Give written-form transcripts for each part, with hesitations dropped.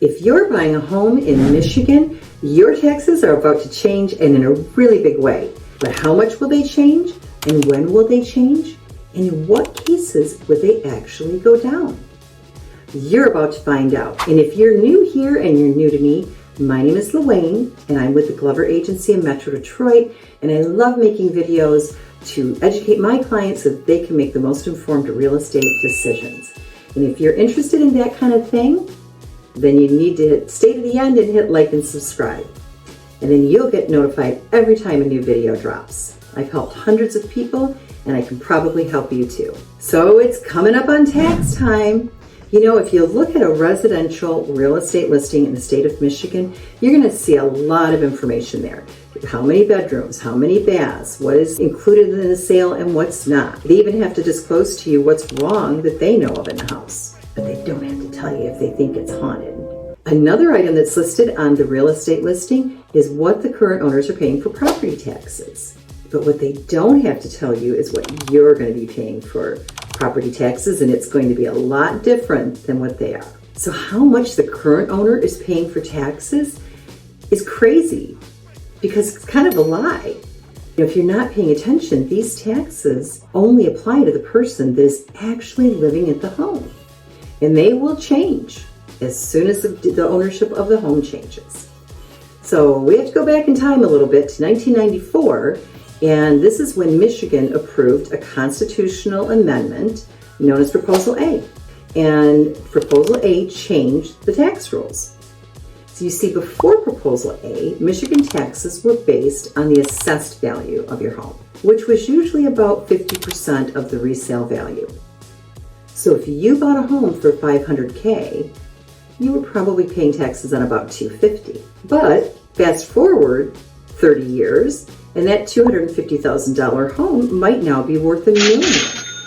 If you're buying a home in Michigan, your taxes are about to change and in a really big way. But how much will they change? And when will they change? And in what cases will they actually go down? You're about to find out. And if you're new here and you're new to me, my name is Luane and I'm with the Glover Agency in Metro Detroit. And I love making videos to educate my clients so that they can make the most informed real estate decisions. And if you're interested in that kind of thing, then you need to stay to the end and hit like and subscribe. And then you'll get notified every time a new video drops. I've helped hundreds of people and I can probably help you too. So it's coming up on tax time. You know, if you look at a residential real estate listing in the state of Michigan, you're going to see a lot of information there. How many bedrooms, how many baths, what is included in the sale and what's not. They even have to disclose to you what's wrong that they know of in the house. But they don't have to tell you if they think it's haunted. Another item that's listed on the real estate listing is what the current owners are paying for property taxes. But what they don't have to tell you is what you're going to be paying for property taxes, and it's going to be a lot different than what they are. So how much the current owner is paying for taxes is crazy because it's kind of a lie. If you're not paying attention, these taxes only apply to the person that is actually living at the home. And they will change as soon as the ownership of the home changes. So we have to go back in time a little bit to 1994, and this is when Michigan approved a constitutional amendment known as Proposal A. And Proposal A changed the tax rules. So you see, before Proposal A, Michigan taxes were based on the assessed value of your home, which was usually about 50% of the resale value. So if you bought a home for $500K, you were probably paying taxes on about $250. But fast forward 30 years, and that $250,000 home might now be worth $1 million.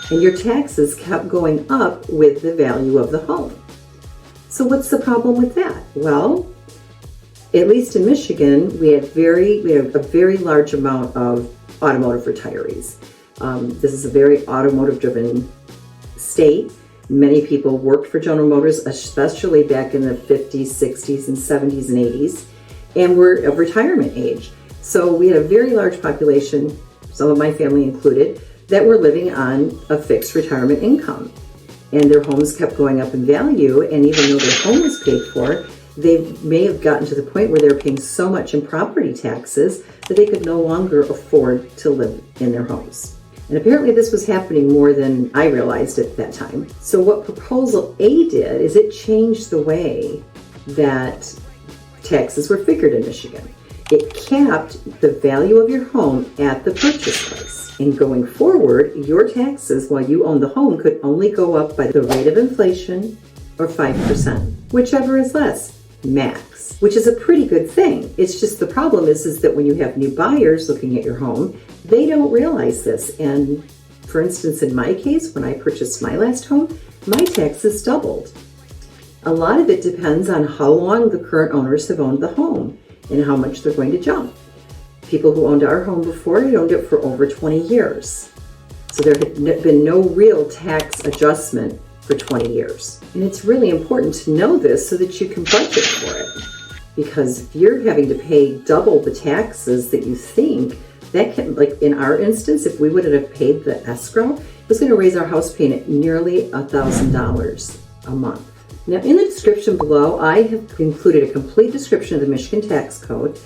And your taxes kept going up with the value of the home. So what's the problem with that? Well, at least in Michigan, we have a very large amount of automotive retirees. This is a very automotive-driven state. Many people worked for General Motors, especially back in the 50s, 60s, and 70s and 80s, and were of retirement age. So we had a very large population, some of my family included, that were living on a fixed retirement income. And their homes kept going up in value, and even though their home was paid for, they may have gotten to the point where they were paying so much in property taxes that they could no longer afford to live in their homes. And apparently this was happening more than I realized at that time. So what Proposal A did is it changed the way that taxes were figured in Michigan. It capped the value of your home at the purchase price. And going forward, your taxes while you own the home could only go up by the rate of inflation or 5%, whichever is less, max, which is a pretty good thing. It's just the problem is that when you have new buyers looking at your home, they don't realize this. And for instance, in my case, when I purchased my last home, my taxes doubled. A lot of it depends on how long the current owners have owned the home and how much they're going to jump. People who owned our home before had owned it for over 20 years. So there had been no real tax adjustment for 20 years. And it's really important to know this so that you can budget for it. Because if you're having to pay double the taxes that you think, that can, like in our instance, if we wouldn't have paid the escrow, it was going to raise our house payment nearly $1,000 a month. Now in the description below, I have included a complete description of the Michigan tax code,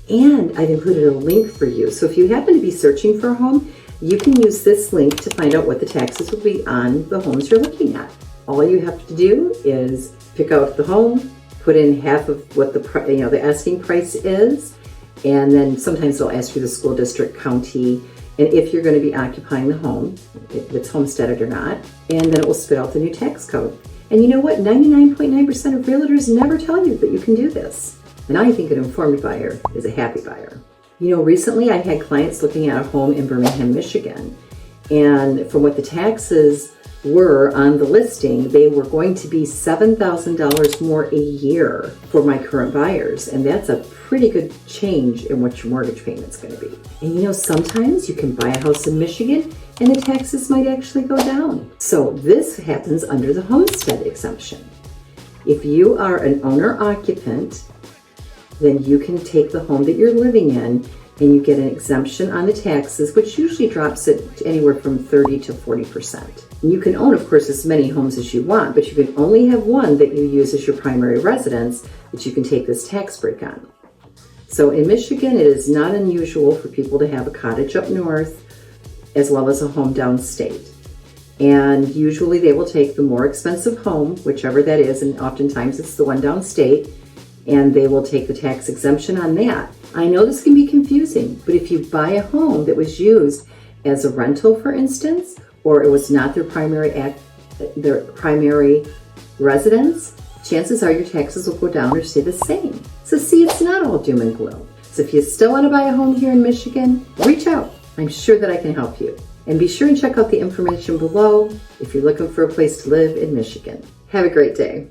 and I've included a link for you. So if you happen to be searching for a home, you can use this link to find out what the taxes will be on the homes you're looking at. All you have to do is pick out the home, put in half of what the asking price is, and then sometimes they'll ask you the school district, county, and if you're going to be occupying the home, if it's homesteaded or not, and then it will spit out the new tax code. And you know what? 99.9% of realtors never tell you that you can do this. And I think an informed buyer is a happy buyer. You know, recently I had clients looking at a home in Birmingham, Michigan, and from what the taxes were on the listing, they were going to be $7,000 more a year for my current buyers. And that's a pretty good change in what your mortgage payment's going to be. And you know, sometimes you can buy a house in Michigan and the taxes might actually go down. So this happens under the homestead exemption. If you are an owner-occupant, then you can take the home that you're living in and you get an exemption on the taxes, which usually drops it to anywhere from 30 to 40%. And you can own, of course, as many homes as you want, but you can only have one that you use as your primary residence that you can take this tax break on. So in Michigan, it is not unusual for people to have a cottage up north as well as a home downstate. And usually they will take the more expensive home, whichever that is, and oftentimes it's the one downstate, and they will take the tax exemption on that. I know this can be confusing, but if you buy a home that was used as a rental, for instance, or it was not their primary residence, chances are your taxes will go down or stay the same. So see, it's not all doom and gloom. So if you still want to buy a home here in Michigan, reach out. I'm sure that I can help you. And be sure and check out the information below if you're looking for a place to live in Michigan. Have a great day.